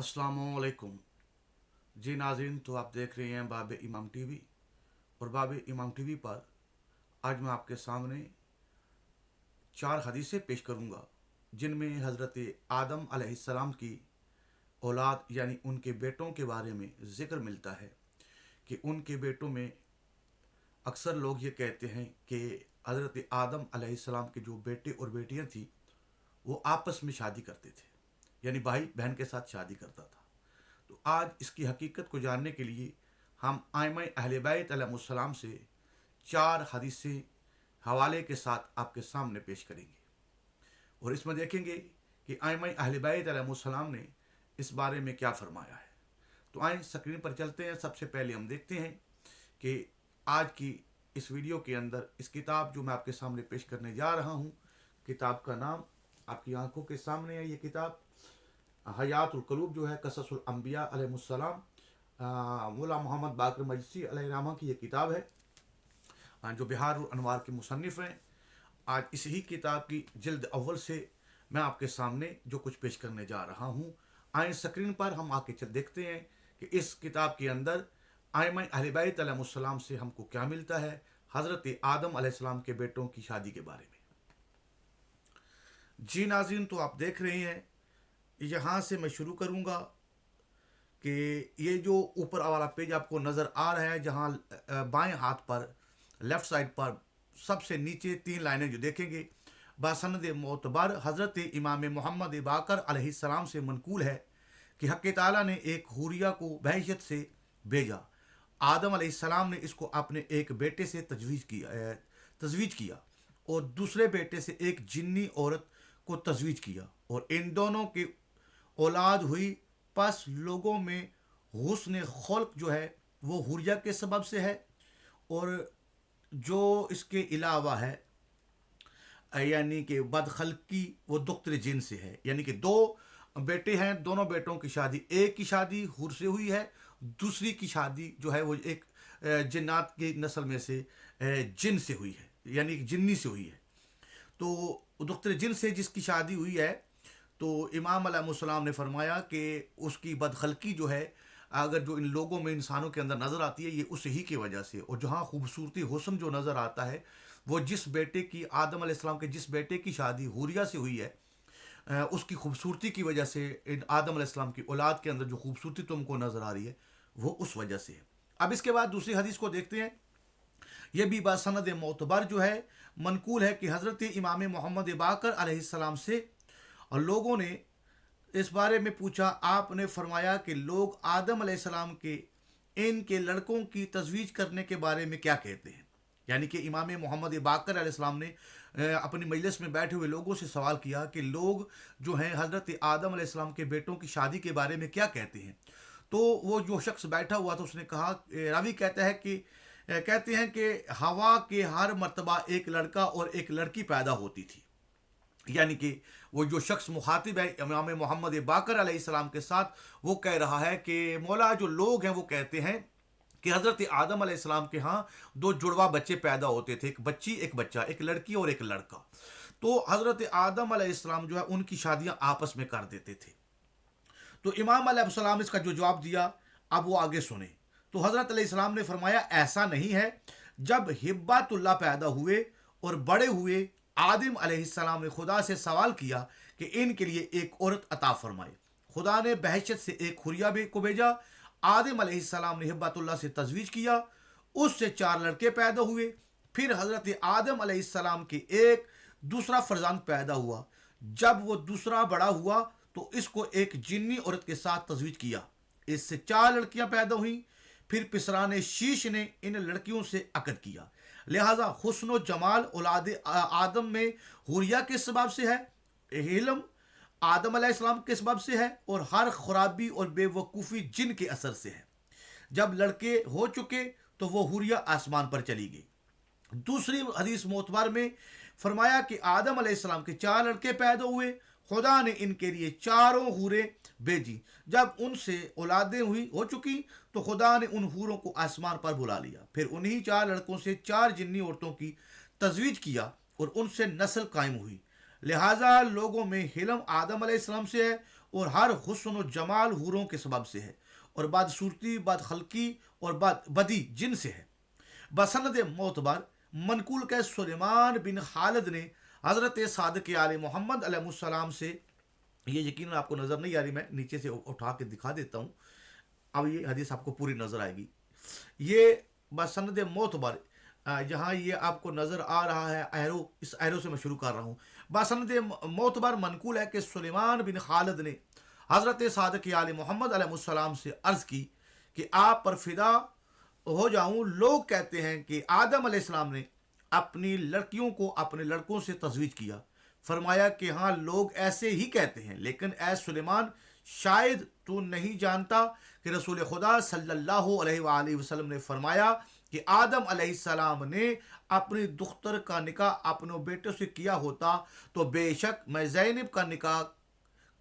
अस्सलामुअलैकुम। जी नाज़रीन, तो आप देख रहे हैं बाब इमाम टीवी। और बाब इमाम टीवी पर आज मैं आपके सामने चार हदीसें पेश करूंगा जिनमें हज़रत आदम अलैहिस्सलाम की औलाद यानी उनके बेटों के बारे में ज़िक्र मिलता है कि उनके बेटों में अक्सर लोग ये कहते हैं कि हज़रत आदम अलैहिस्सलाम के जो बेटे और बेटियां थी वो आपस में शादी करते थे, यानी भाई बहन के साथ शादी करता था। तो आज इसकी हकीकत को जानने के लिए हम आइमा अहले बैत अलैहिस्सलाम से चार हदीसें हवाले के साथ आपके सामने पेश करेंगे और इसमें देखेंगे कि आइमा अहले बैत अलैहिस्सलाम ने इस बारे में क्या फरमाया है। तो आए स्क्रीन पर चलते हैं। सबसे पहले हम देखते हैं कि आज की इस वीडियो के अंदर इस किताब जो मैं आपके सामने पेश करने जा रहा हूँ, किताब का नाम आपकी आंखों के सामने है। ये किताब हयातुल क़ुलूब जो है क़ससुल अंबिया अलैहिस्सलाम, मौला मोहम्मद बाक़र मजसी अलैहिर्रहमा की ये किताब है, जो बिहारुल अनवार के मुसन्निफ़ हैं। आज इसी किताब की जिल्द अव्वल से मैं आपके सामने जो कुछ पेश करने जा रहा हूँ। आए स्क्रीन पर हम आके चल देखते हैं कि इस किताब के अंदर आइमा अहले बैत अलैहिस्सलाम से हमको क्या मिलता है हज़रत आदम अलैहिस्सलाम के बेटों की शादी के बारे में। जी नाज़रीन, तो आप देख रहे हैं, यहाँ से मैं शुरू करूँगा कि ये जो ऊपर वाला पेज आपको नज़र आ रहा है, जहाँ बाएं हाथ पर लेफ़्ट साइड पर सबसे नीचे तीन लाइनें जो देखेंगे, बासनद मोतबर हज़रत इमाम मोहम्मद बाकर अलैहिस्सलाम से मनकूल है कि हक़ ताला ने एक हुरिया को बहशत से भेजा। आदम अलैहिस्सलाम ने इसको अपने एक बेटे से तजवीज़ किया और दूसरे बेटे से एक जिन्नी औरत को तजवीज़ किया और इन दोनों की औलाद हुई। पस लोगों में हुस्न खुल्क जो है वो हुरिया के सबब से है और जो इसके अलावा है यानी कि बदखलकी वो दुख्तर जिन से है। यानी कि दो बेटे हैं, दोनों बेटों की शादी, एक की शादी हुर से हुई है, दूसरी की शादी जो है वो एक जिन्नात की नस्ल में से जिन से हुई है, यानी कि जिन्नी से हुई है। तो दुख्तर जिन से जिसकी शादी हुई है, तो इमाम अलैहिस्सलाम ने फरमाया कि उसकी बदखलकी जो है, अगर जो इन लोगों में इंसानों के अंदर नज़र आती है, ये उस ही की वजह से। और जहाँ खूबसूरती हुस्न जो नज़र आता है वो जिस बेटे की आदम अलैहिस्सलाम के जिस बेटे की शादी हुरिया से हुई है, उसकी खूबसूरती की वजह से इन आदम अलैहिस्सलाम की औलाद के अंदर जो खूबसूरती तुमको नज़र आ रही है वो उस वजह से है। अब इसके बाद दूसरी हदीस को देखते हैं। यह भी बासनद मोतबर जो है मनकूल है कि हज़रत इमाम मोहम्मद बाकर अलैहिस्सलाम से और लोगों ने इस बारे में पूछा। आपने फरमाया कि लोग आदम अलैहिस्सलाम के इनके लड़कों की तजवीज़ करने के बारे में क्या कहते हैं। यानी कि इमाम मोहम्मद बाकर अलैहिस्सलाम ने अपनी मजलिस में बैठे हुए लोगों से सवाल किया कि लोग जो हैं हज़रत आदम अलैहिस्सलाम के बेटों की शादी के बारे में क्या कहते हैं। तो वो जो शख्स बैठा हुआ था उसने कहा, रावी कहता है कि कहते हैं कि हवा के हर मर्तबा एक लड़का और एक लड़की पैदा होती थी। यानी कि वो जो शख्स मुखातिब है इमाम मोहम्मद बाकर अलैहिस्सलाम के साथ, वो कह रहा है कि मौला जो लोग हैं वो कहते हैं कि हज़रत आदम अलैहिस्सलाम के यहाँ दो जुड़वा बच्चे पैदा होते थे, एक बच्ची एक बच्चा, एक लड़की और एक लड़का। तो हज़रत आदम अलैहिस्सलाम जो है उनकी शादियाँ आपस में कर देते थे। तो इमाम अलैहिस्सलाम ने इसका जो जवाब दिया, अब वो आगे सुने। तो हज़रत अलैहिस्सलाम ने फरमाया, ऐसा नहीं है। जब हिब्बातुल्लाह पैदा हुए और बड़े हुए, आदम अलैहिस्सलाम ने खुदा से सवाल किया कि इनके लिए एक औरत अता फरमाए। खुदा ने बहशत से एक हुरिया को भेजा। आदम अलैहिस्सलाम ने हिब्बातुल्लाह से तजवीज़ किया, उससे चार लड़के पैदा हुए। फिर हज़रत आदम अलैहिस्सलाम के एक दूसरा फर्जंद पैदा हुआ। जब वो दूसरा बड़ा हुआ तो इसको एक जिन्नी औरत के साथ तजवीज़ किया, इससे चार लड़कियां पैदा हुई। फिर पिसराने शीश ने इन लड़कियों से अकद किया। लिहाजा हुस्न जमाल औलाद आदम में हुरिया के सबब से है, इल्म आदम अलैहिस्सलाम के सबब से है और हर खराबी और बेवकूफ़ी जिन के असर से है। जब लड़के हो चुके तो वो हुरिया आसमान पर चली गई। दूसरी हदीस मोतबर में फरमाया कि आदम अलैहिस्सलाम के चार लड़के पैदा हुए। खुदा ने इनके लिए चारों हूरें भेजी। जब उनसे औलादें हुई हो चुकी तो खुदा ने उन हूरों को आसमान पर बुला लिया। फिर उन्हीं चार लड़कों से चार जिन्नी औरतों की तजवीज़ किया और उनसे नस्ल कायम हुई। लिहाजा लोगों में हिलम आदम अलैहिस्सलाम से है और हर हुस्न और जमाल हूरों के सबब से है, और बदसूरती बद खल्की और बदी जिन से है। बसनद मोतबर मनकुल के सुलेमान बिन खालिद ने हज़रत सादिक आले मोहम्मद अलैहिस्सलाम से, ये यकीन आपको नज़र नहीं आ रही, मैं नीचे से उठा के दिखा देता हूँ, अब ये हदीस आपको पूरी नज़र आएगी। ये बसनद मोतबर, जहाँ ये आपको नज़र आ रहा है एरो, इस एरो से मैं शुरू कर रहा हूँ। बसनद मोतबर मनकूल है कि सुलेमान बिन खालिद ने हज़रत सादिक आले मोहम्मद अलैहिस्सलाम से अर्ज़ की कि आप पर फिदा हो जाऊं, लोग कहते हैं कि आदम अलैहिस्सलाम ने अपनी लड़कियों को अपने लड़कों से तजवीज किया। फरमाया कि हाँ, लोग ऐसे ही कहते हैं, लेकिन ऐ सुलेमान, शायद तू नहीं जानता कि रसूल खुदा सल्लल्लाहु अलैहि वसल्लम ने फरमाया कि आदम अलैहिस्सलाम ने अपनी दुख्तर का निकाह अपने बेटे से किया होता तो बेशक मैं ज़ैनब का निकाह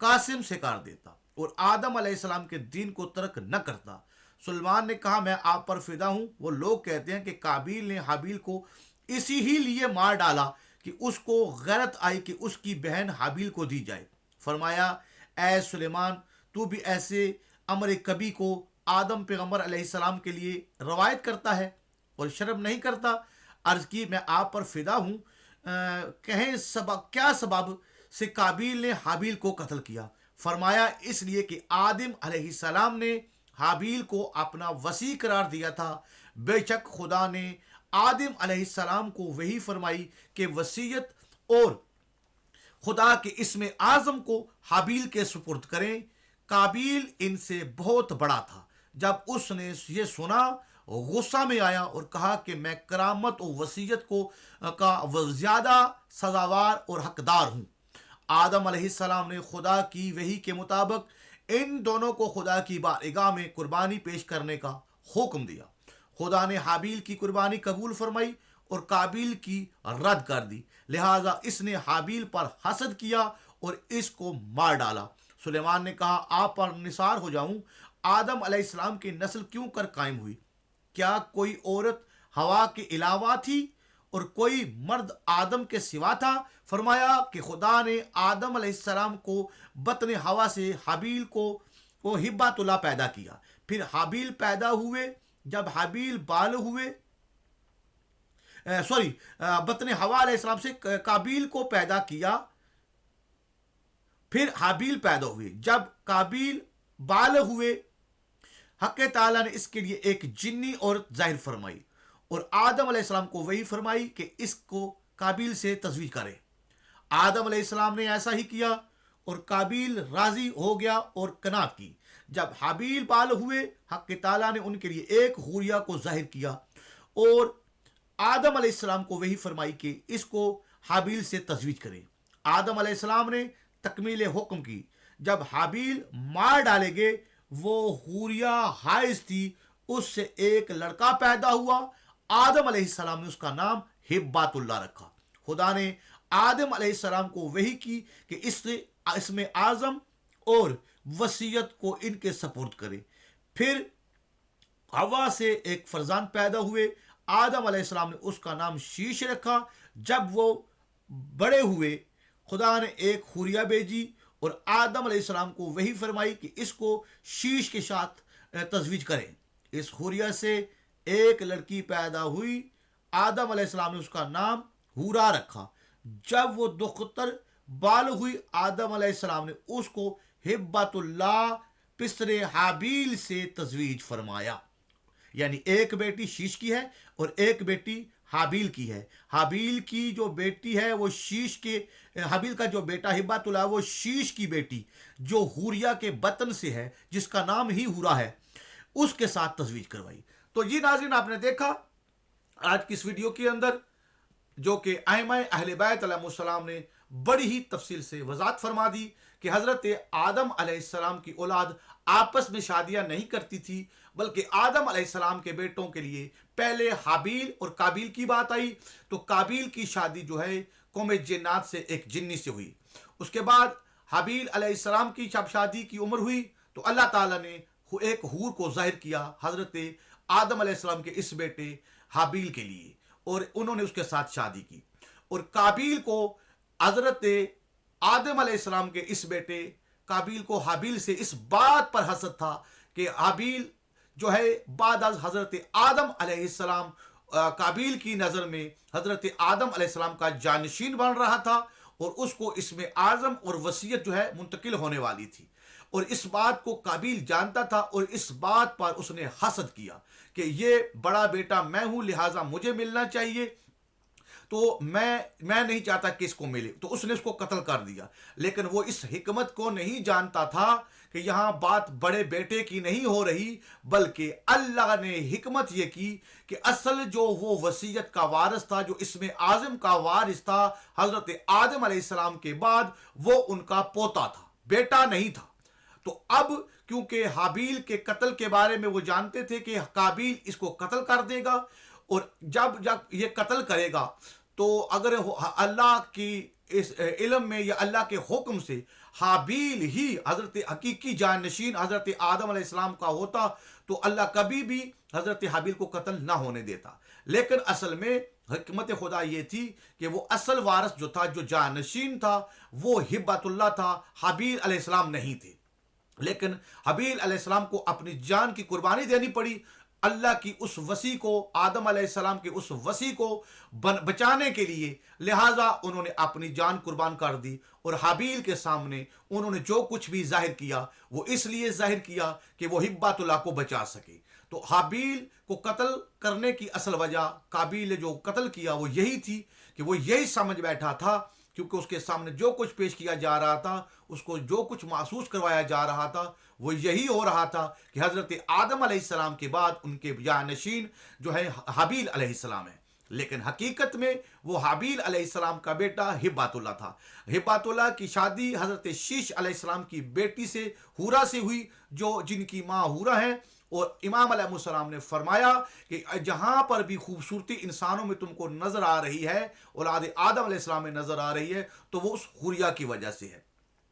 कासिम से कर देता और आदम अलैहिस्सलाम के दीन को तर्क न करता। सुलेमान ने कहा, मैं आप पर फिदा हूं, वो लोग कहते हैं कि काबिल ने हाबिल को इसी ही लिए मार डाला कि उसको गैरत आई कि उसकी बहन हाबिल को दी जाए। फरमाया, ऐ सुलेमान, तू भी ऐसे अमर कबी को आदम पैगम्बर अलैहिस्सलाम के लिए रवायत करता है और शर्म नहीं करता। अर्ज की, मैं आप पर फिदा हूँ, कहें सबब क्या सबब से काबिल ने हाबिल को कत्ल किया। फरमाया, इसलिए कि आदम अलैहिस्सलाम ने हाबिल को अपना वसी करार दिया था। बेशक खुदा ने आदम अलैहिस्सलाम को वही फरमाई कि वसीयत और खुदा के इसमें आज़म को हाबिल के सुपुर्द करें। काबिल इनसे बहुत बड़ा था। जब उसने ये सुना, गुस्सा में आया और कहा कि मैं करामत और वसीयत को का ज़्यादा सजावार और हकदार हूँ। आदम अलैहिस्सलाम ने खुदा की वही के मुताबिक इन दोनों को खुदा की बारगाह में कुर्बानी पेश करने का हुक्म दिया। खुदा ने हाबिल की कुर्बानी कबूल फरमाई और काबिल की रद्द कर दी, लिहाजा इसने हाबिल पर हसद किया और इसको मार डाला। सुलेमान ने कहा, आप पर निसार हो जाऊं, आदम अलैहिस्सलाम की नस्ल क्यों कर कायम हुई? क्या कोई औरत हवा के अलावा थी और कोई मर्द आदम के सिवा था? फरमाया कि खुदा ने आदम अलैहिस्सलाम को बतन हवा से हाबिल को हिब्बातुल्लाह पैदा किया। फिर हाबिल पैदा हुए। जब हाबिल बाल हुए, बतन हवा अलैहिस्सलाम से काबिल को पैदा किया। फिर हाबिल पैदा हुए। जब काबिल बाल हुए, हक़ ताला ने इसके लिए एक जिन्नी औरत जाहिर फरमाई और आदम अलैहिस्सलाम को वही फरमाई कि इसको काबिल से तजवीज करे। आदम अलैहिस्सलाम ने ऐसा ही किया और काबिल राजी हो गया और कनात की। जब हाबिल बाल हुए, हक़ ताला ने उनके लिए एक हूरिया को जाहिर किया और आदम अलैहिस्सलाम को वही फरमाई कि इसको हाबिल से तजवीज करें। आदम अलैहिस्सलाम ने तकमील हुक्म की। जब हाबिल मार डाले गए, वो हूरिया हाइज थी, उससे एक लड़का पैदा हुआ। आदम अलैहिस्सलाम ने उसका नाम हिब्बातुल्लाह रखा। खुदा ने आदम अलैहिस्सलाम को वही की कि इसमें आज़म और वसीयत को इनके सपुर्द करे। फिर हवा से एक फरजान पैदा हुए। आदम अलैहिस्सलाम ने उसका नाम शीश रखा। जब वो बड़े हुए, खुदा ने एक हुरिया भेजी और आदम अलैहिस्सलाम को वही फरमाई कि इसको शीश के साथ तजवीज करें। इस हुरिया से एक लड़की पैदा हुई। आदम अलैहिस्सलाम ने उसका नाम हूरा रखा। जब वो दुख्तर बाल हुई, आदम अलैहिस्सलाम ने उसको हिब्बतुल्लाह पिसरे हाबिल से तजवीज फरमाया। यानी एक बेटी शीश की है और एक बेटी हाबिल की है। हाबिल की जो बेटी है वो शीश के, हाबिल का जो बेटा हिब्बातुल्लाह वो शीश की बेटी जो हुरिया के बतन से है, जिसका नाम ही हुरा है, उसके साथ तजवीज करवाई। तो ये नाज़रीन, आपने देखा आज की इस वीडियो के अंदर जो कि आइमाए अहले बैत अलैहिस्सलाम ने बड़ी ही तफसील से वजाहत फरमा दी कि हज़रत आदम अलैहिस्सलाम की औलाद आपस में शादियां नहीं करती थी, बल्कि आदम अलैहिस्सलाम के बेटों के लिए पहले हाबिल और काबिल की बात आई। तो काबिल की शादी जो है कौम जिन्नात से एक जिन्नी से हुई। उसके बाद हाबिल अलैहिस्सलाम की जब शादी की उम्र हुई तो अल्लाह ताला ने एक हूर को जाहिर किया हज़रत आदम अलैहिस्सलाम के इस बेटे हाबिल के लिए, और उन्होंने उसके साथ शादी की। और काबिल को हज़रत आदम अलैहिस्सलाम के इस बेटे काबिल को हाबिल से इस बात पर हसद था कि हाबिल जो है बाद अज हज़रत आदम अलैहिस्सलाम काबिल की नज़र में हज़रत आदम अलैहिस्सलाम का जानशीन बन रहा था और उसको इसमें आज़म और वसीयत जो है मुंतकिल होने वाली थी। और इस बात को काबिल जानता था और इस बात पर उसने हसद किया कि ये बड़ा बेटा मैं हूं, लिहाजा मुझे मिलना चाहिए, तो मैं नहीं चाहता कि इसको मिले, तो उसने इसको कत्ल कर दिया। लेकिन वो इस हिकमत को नहीं जानता था कि यहाँ बात बड़े बेटे की नहीं हो रही, बल्कि अल्लाह ने हिकमत ये की कि असल जो वो वसीयत का वारिस था, जो इसमें आज़म का वारिस था हज़रत आदम अलैहिस्सलाम के बाद, वो उनका पोता था, बेटा नहीं था। तो अब क्योंकि हाबिल के कत्ल के बारे में वो जानते थे कि काबिल इसको कत्ल कर देगा, और जब जब ये कत्ल करेगा तो अगर अल्लाह की इस इल्म में या अल्लाह के हुक्म से हाबिल ही हज़रत हकीकी जानशीन हज़रत आदम अलैहिस्सलाम का होता, तो अल्लाह कभी भी हज़रत हाबिल को कत्ल ना होने देता। लेकिन असल में हिकमत खुदा ये थी कि वो असल वारिस जो था, जो जानशीन था, वो हिब्बतुल्लाह था, हाबिल अलैहिस्सलाम नहीं थे। लेकिन हाबिल अलैहिस्सलाम को अपनी जान की कुर्बानी देनी पड़ी अल्लाह की उस वसी को, आदम अलैहिस्सलाम के उस वसी को बचाने के लिए। लिहाजा उन्होंने अपनी जान कुर्बान कर दी और हाबिल के सामने उन्होंने जो कुछ भी जाहिर किया वो इसलिए जाहिर किया कि वो हिब्बतुल्लाह को बचा सके। तो हाबिल को कत्ल करने की असल वजह, काबिल ने जो कत्ल किया वो यही थी कि वो यही समझ बैठा था, क्योंकि उसके सामने जो कुछ पेश किया जा रहा था, उसको जो कुछ महसूस करवाया जा रहा था, वो यही हो रहा था कि हज़रत आदम अलैहिस्सलाम के बाद उनके जानशीन जो है हाबिल अलैहिस्सलाम है। लेकिन हकीकत में वो हाबिल अलैहिस्सलाम का बेटा हिब्बतुल्लाह था। हिब्बतुल्लाह की शादी हज़रत शीश अलैहिस्सलाम की बेटी से, हूरा से हुई, जो जिनकी माँ हूरा है। और इमाम अलैहिस्सलाम ने फरमाया कि जहाँ पर भी खूबसूरती इंसानों में तुमको नज़र आ रही है, औलाद आदम अलैहिस्सलाम में नज़र आ रही है, तो वो उस हुरिया की वजह से है।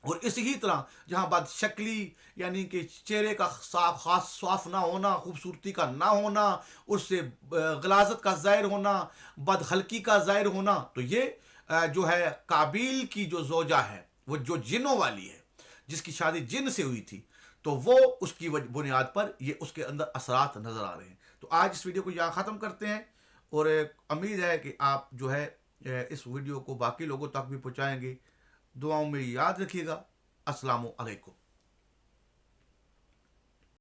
और इसी तरह जहाँ बदशक्ली यानी कि चेहरे का खास साफ ना होना, खूबसूरती का ना होना, उससे गलाजत का ज़ाहिर होना, बदखलकी का ज़ाहिर होना, तो ये जो है काबिल की जो ज़ौजा है वो जो जिन्नों वाली है, जिसकी शादी जिन से हुई थी, तो वो उसकी बुनियाद पर ये उसके अंदर असरात नज़र आ रहे हैं। तो आज इस वीडियो को यहाँ ख़त्म करते हैं और उम्मीद है कि आप जो है इस वीडियो को बाकी लोगों तक भी पहुँचाएंगे। दुआओं में याद रखिएगा। अस्सलामु अलैकुम।